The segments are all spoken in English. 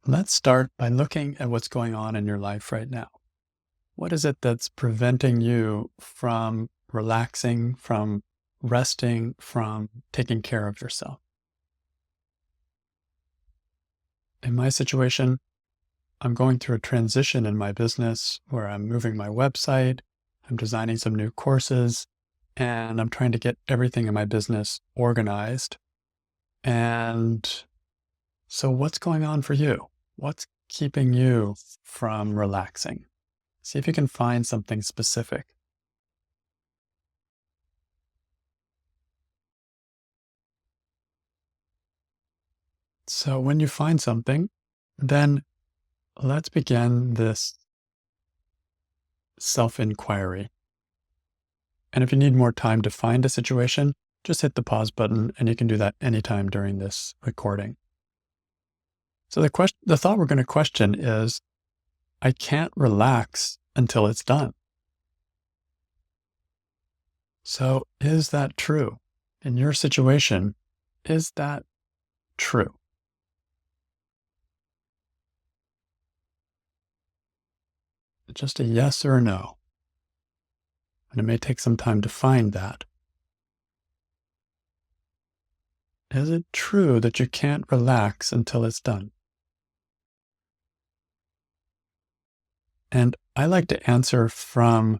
Let's start by looking at what's going on in your life right now. What is it that's preventing you from relaxing, from resting, from taking care of yourself? In my situation, I'm going through a transition in my business where I'm moving my website, I'm designing some new courses, and I'm trying to get everything in my business organized. And so, what's going on for you? What's keeping you from relaxing? See if you can find something specific. So, when you find something, then let's begin this self inquiry. And if you need more time to find a situation, just hit the pause button and you can do that anytime during this recording. So, the thought we're going to question is I can't relax until it's done. So, is that true? In your situation, is that true? Just a yes or a no. And it may take some time to find that. Is it true that you can't relax until it's done? And I like to answer from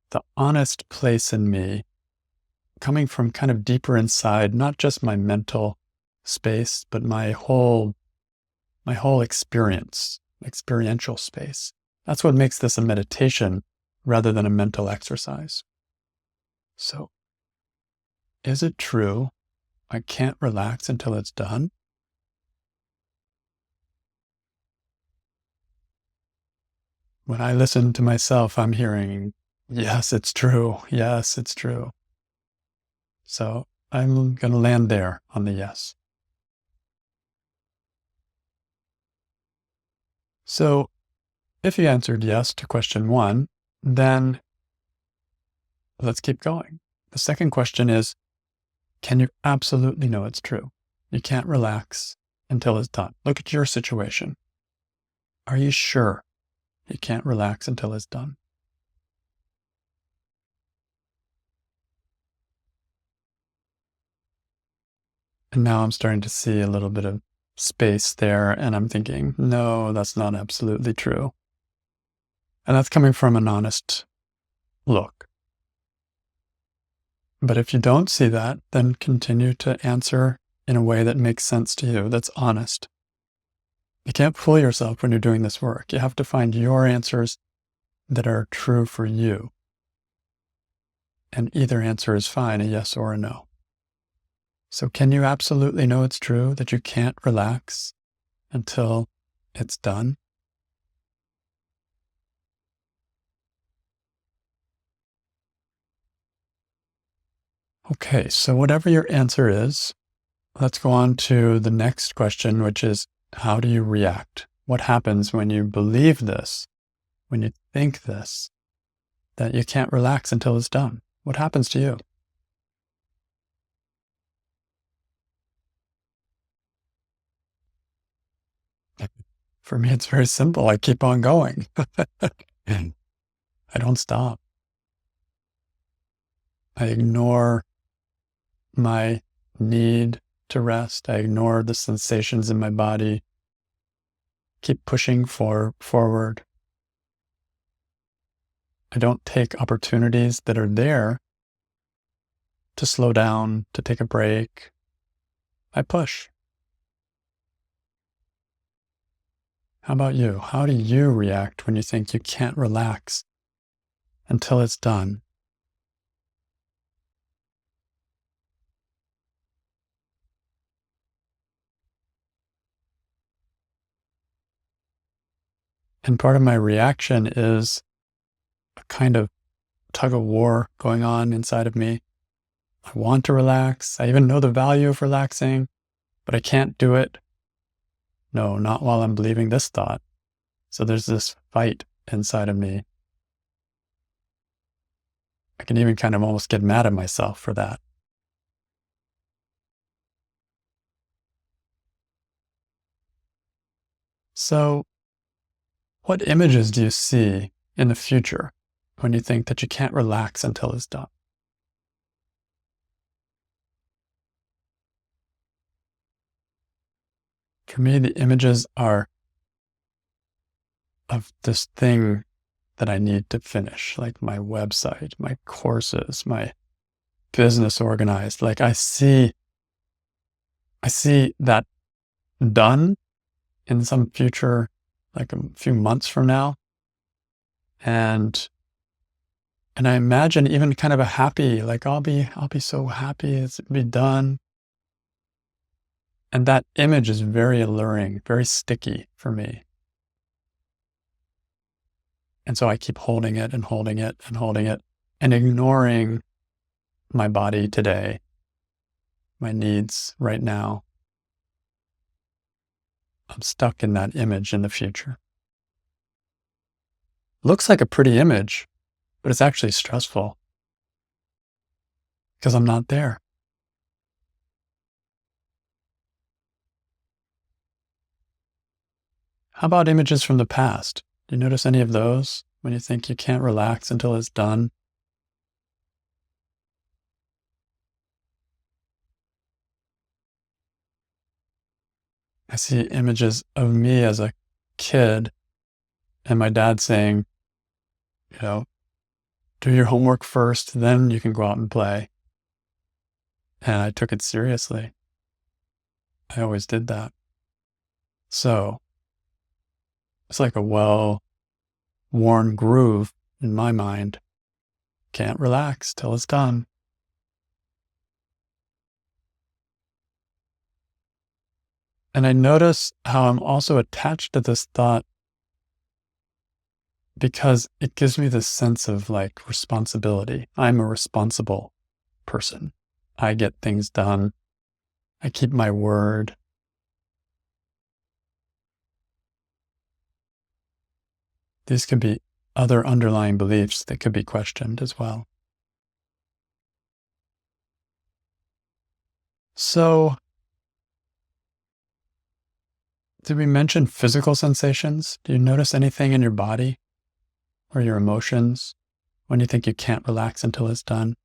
the honest place in me, coming from kind of deeper inside, not just my mental space, but my whole experiential space. That's what makes this a meditation rather than a mental exercise. So, is it true I can't relax until it's done? When I listen to myself, I'm hearing, yes, it's true. Yes, it's true. So I'm going to land there on the yes. So if you answered yes to question one, then let's keep going. The second question is, can you absolutely know it's true? You can't relax until it's done. Look at your situation. Are you sure you can't relax until it's done? And now I'm starting to see a little bit of space there, and I'm thinking, no, that's not absolutely true. And that's coming from an honest look. But if you don't see that, then continue to answer in a way that makes sense to you, that's honest. You can't fool yourself when you're doing this work. You have to find your answers that are true for you. And either answer is fine, a yes or a no. So can you absolutely know it's true that you can't relax until it's done? Okay, so whatever your answer is, let's go on to the next question, which is how do you react? What happens when you believe this, when you think this, that you can't relax until it's done? What happens to you? For me, it's very simple. I keep on going. I don't stop. I ignore my need to rest. I ignore the sensations in my body. Keep pushing forward. I don't take opportunities that are there to slow down, to take a break. I push. How about you? How do you react when you think you can't relax until it's done? And part of my reaction is a kind of tug of war going on inside of me. I want to relax. I even know the value of relaxing, but I can't do it. No, not while I'm believing this thought. So there's this fight inside of me. I can even kind of almost get mad at myself for that. So, what images do you see in the future when you think that you can't relax until it's done? For me, the images are of this thing that I need to finish, like my website, my courses, my business organized. Like I see that done in some future, like a few months from now. And and I imagine even kind of a happy, like I'll be so happy it's be done. And that image is very alluring, very sticky for me. And so I keep holding it and holding it and holding it and ignoring my body today, my needs right now. I'm stuck in that image in the future. Looks like a pretty image, but it's actually stressful because I'm not there. How about images from the past? Do you notice any of those when you think you can't relax until it's done? I see images of me as a kid and my dad saying, you know, do your homework first, then you can go out and play. And I took it seriously. I always did that. So it's like a well worn groove in my mind. Can't relax till it's done. And I notice how I'm also attached to this thought because it gives me this sense of like responsibility. I'm a responsible person. I get things done. I keep my word. These could be other underlying beliefs that could be questioned as well. So, did we mention physical sensations? Do you notice anything in your body or your emotions when you think you can't relax until it's done?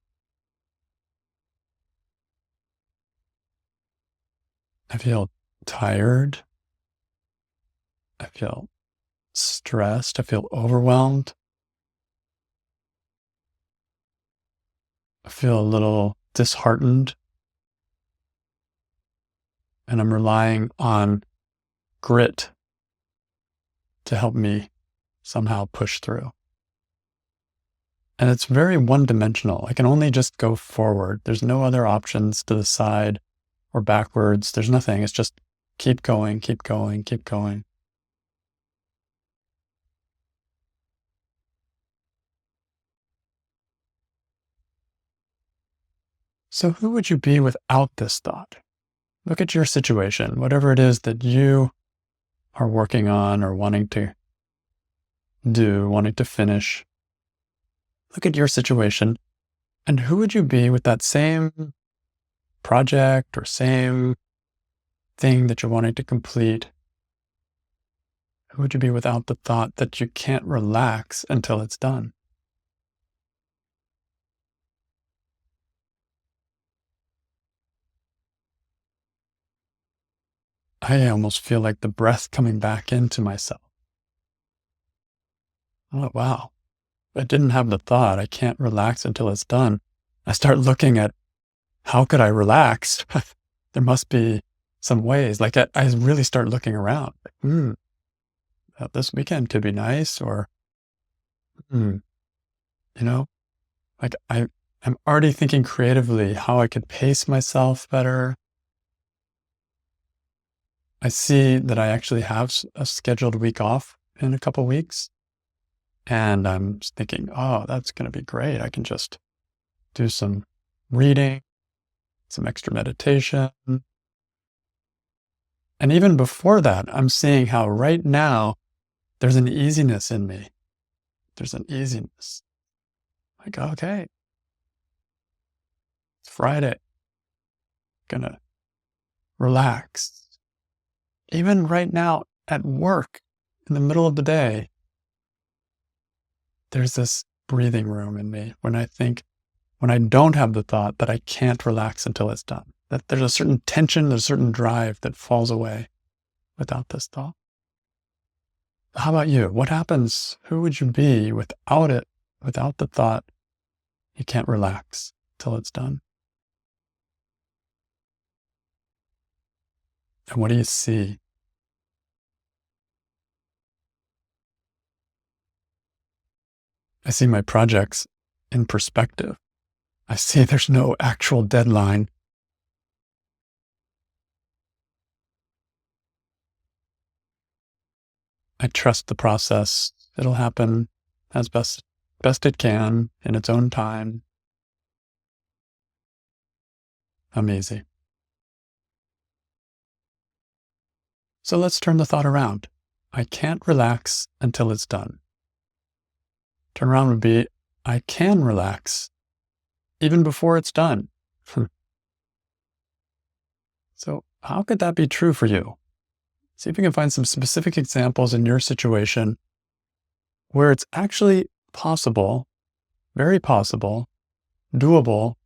I feel tired. I feel stressed. I feel overwhelmed. I feel a little disheartened. And I'm relying on grit to help me somehow push through. And it's very one dimensional. I can only just go forward. There's no other options to the side or backwards. There's nothing. It's just keep going, keep going, keep going. So, who would you be without this thought? Look at your situation, whatever it is that you are working on or wanting to do, wanting to finish. Look at your situation, and who would you be with that same project or same thing that you're wanting to complete? Who would you be without the thought that you can't relax until it's done? I almost feel like the breath coming back into myself. Oh, wow. I didn't have the thought, I can't relax until it's done. I start looking at how could I relax? There must be some ways. Like I really start looking around. Like, this weekend could be nice, or hmm, you know, like I'm already thinking creatively how I could pace myself better. I see that I actually have a scheduled week off in a couple weeks, and I'm thinking, oh, that's going to be great. I can just do some reading, some extra meditation. And even before that, I'm seeing how right now there's an easiness in me. There's an easiness. Like, okay, it's Friday. Gonna relax. Even right now, at work in the middle of the day, there's this breathing room in me when I don't have the thought that I can't relax until it's done, that there's a certain tension, there's a certain drive that falls away without this thought. How about you? What happens? Who would you be without it, without the thought you can't relax till it's done? And what do you see? I see my projects in perspective. I see there's no actual deadline. I trust the process. It'll happen as best it can in its own time. Amazing. So let's turn the thought around. I can't relax until it's done. Turn around would be, I can relax even before it's done. So how could that be true for you? See if you can find some specific examples in your situation where it's actually possible, very possible, doable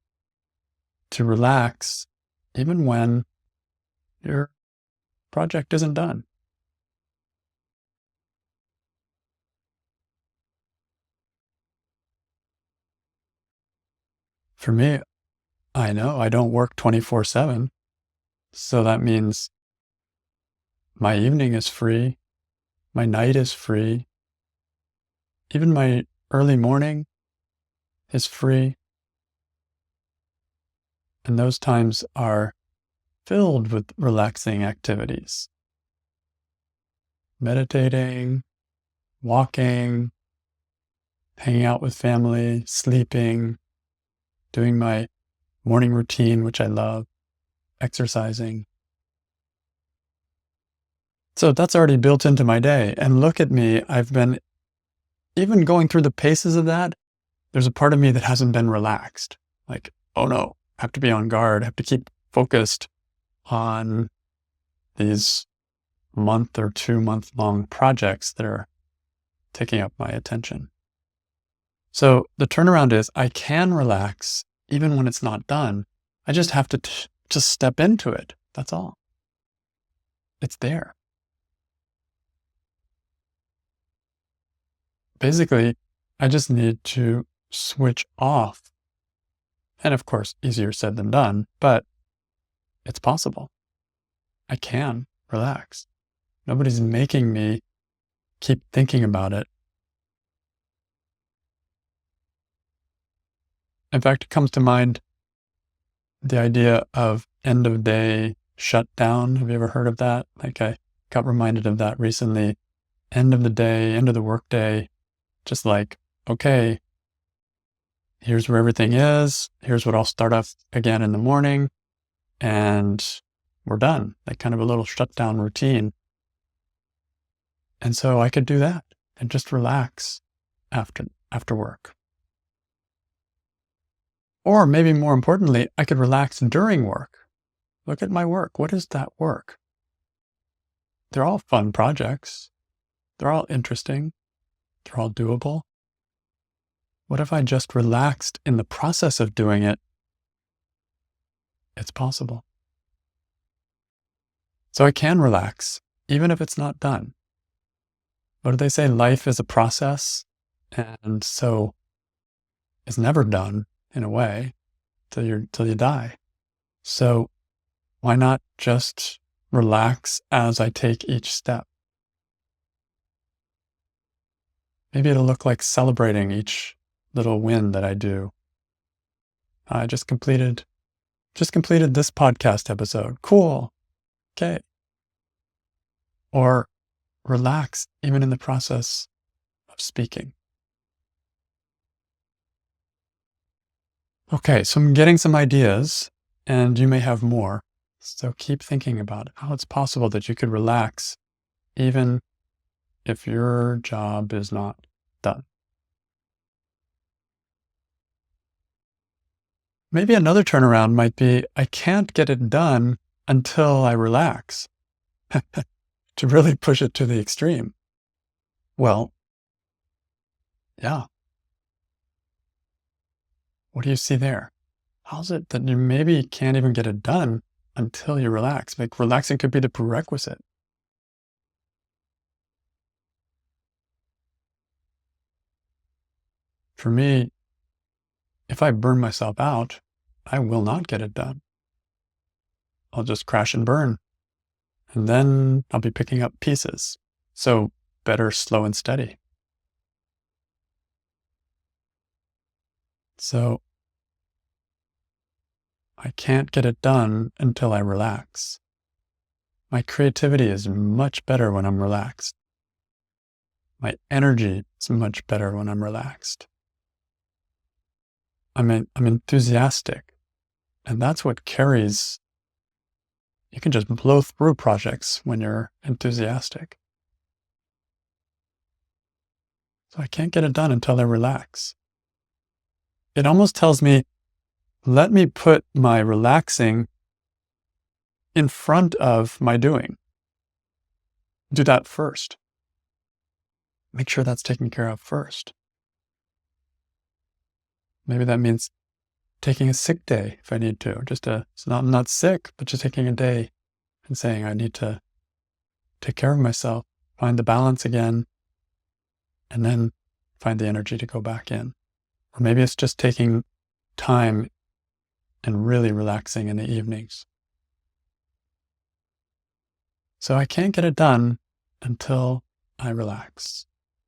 to relax even when your project isn't done. For me, I know I don't work 24/7. So that means my evening is free, my night is free, even my early morning is free. And those times are filled with relaxing activities. Meditating, walking, hanging out with family, sleeping, doing my morning routine, which I love, exercising. So that's already built into my day. And look at me, I've been even going through the paces of that. There's a part of me that hasn't been relaxed. Like, oh no, I have to be on guard. I have to keep focused on these month or 2 month long projects that are taking up my attention. So the turnaround is I can relax even when it's not done. I just have to just step into it. That's all. It's there. Basically, I just need to switch off. And of course, easier said than done, but it's possible. I can relax. Nobody's making me keep thinking about it. In fact, it comes to mind the idea of end of day shutdown. Have you ever heard of that? Like I got reminded of that recently. End of the day, end of the workday, just like, okay, here's where everything is. Here's what I'll start off again in the morning. And we're done. Like kind of a little shutdown routine. And so I could do that and just relax after work. Or maybe more importantly, I could relax during work. Look at my work. What is that work? They're all fun projects. They're all interesting. They're all doable. What if I just relaxed in the process of doing it? It's possible. So I can relax, even if it's not done. What do they say? Life is a process. And so it's never done in a way till you die. So why not just relax as I take each step? Maybe it'll look like celebrating each little win that I do. I just completed this podcast episode. Cool. Okay. Or relax even in the process of speaking. Okay, so I'm getting some ideas, and you may have more. So keep thinking about how it's possible that you could relax even if your job is not done. Maybe another turnaround might be, I can't get it done until I relax. to really push it to the extreme. Well, yeah. What do you see there? How's it that you maybe can't even get it done until you relax? Like relaxing could be the prerequisite. For me, if I burn myself out, I will not get it done. I'll just crash and burn. And then I'll be picking up pieces. So better slow and steady. So I can't get it done until I relax. My creativity is much better when I'm relaxed. My energy is much better when I'm relaxed. I'm enthusiastic. And that's what carries. You can just blow through projects when you're enthusiastic. So I can't get it done until I relax. It almost tells me, let me put my relaxing in front of my doing. Do that first. Make sure that's taken care of first. Maybe that means taking a sick day if I need to. I'm not sick, but just taking a day and saying I need to take care of myself, find the balance again, and then find the energy to go back in. Or maybe it's just taking time and really relaxing in the evenings. So I can't get it done until I relax.